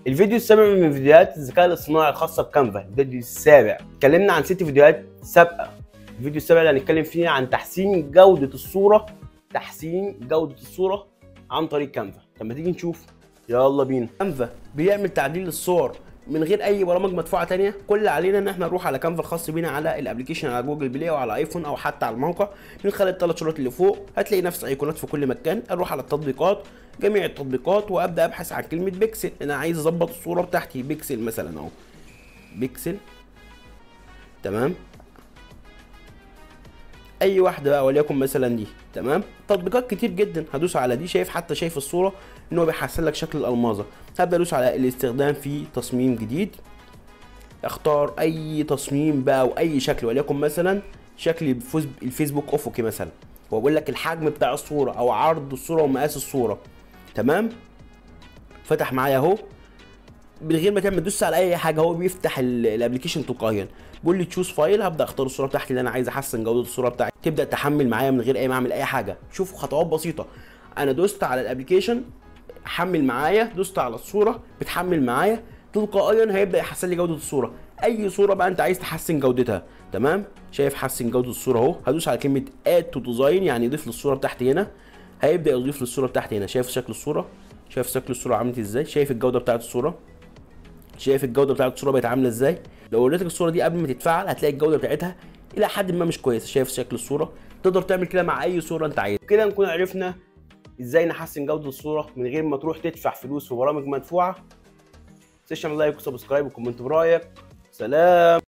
الفيديو السابع من فيديوهات الذكاء الاصطناعي الخاصه بكانفا. الفيديو السابع اتكلمنا عن 6 فيديوهات سابقه. الفيديو السابع اللي هنتكلم فيه عن تحسين جوده الصوره، عن طريق كانفا. طب ما تيجي نشوف، يلا بينا. كانفا بيعمل تعديل للصور من غير اي برامج مدفوعه تانية. كل اللي علينا ان احنا نروح على كانفا الخاص بينا على الابلكيشن، على جوجل بلاي او على ايفون او حتى على الموقع. من خلال الثلاث شروط اللي فوق هتلاقي نفس الايقونات في كل مكان. اروح على التطبيقات، جميع التطبيقات، وابدا ابحث عن كلمه بيكسل. انا عايز اظبط الصوره بتاعتي بيكسل مثلا اهو، بيكسل. تمام، اي واحده بقى وليكن مثلا دي. تمام، تطبيقات كتير جدا هدوس على دي. شايف الصوره ان هو بيحسن لك شكل الالماظه. هبدا ادوس على الاستخدام في تصميم جديد. اختار اي تصميم بقى واي شكل، وليكن مثلا شكل الفيسبوك افقي مثلا، واقول لك الحجم بتاع الصوره او عرض الصوره ومقاس الصوره. تمام، فتح معايا اهو من غير ما تعمل تدوس على اي حاجه. هو بيفتح الابلكيشن تلقائيا، بيقول لي تشوز فايل. هبدا اختار الصوره بتاعتي اللي انا عايز احسن جوده الصوره بتاعتي. تبدا تحمل معايا من غير اي ما اعمل اي حاجه. شوفوا خطوات بسيطه. انا دوست على الابلكيشن حمل معايا، دوست على الصوره بتحمل معايا تلقائيا. هيبدا يحسن لي جوده الصوره. اي صوره بقى انت عايز تحسن جودتها. تمام، شايف حسن جوده الصوره اهو. هدوس على كلمه اد تو ديزاين، يعني يضيف للصوره بتاعتي هنا. هيبدا يضيف للصوره بتاعتي هنا. شايف شكل الصوره، شايف شكل الصوره عملت ازاي، شايف الجوده بتاعت الصوره، شايف الجوده بتاعت الصوره بقت عامله ازاي. لو وريتك الصوره دي قبل ما تتفعل هتلاقي الجوده بتاعتها الى حد ما مش كويسه. شايف شكل الصوره. تقدر تعمل كده مع اي صوره انت عايزها. كده نكون عرفنا ازاي نحسن جوده الصوره من غير ما تروح تدفع فلوس في برامج مدفوعه. ما تنساش تعمل لايك وسبسكرايب وكومنت برايك. سلام.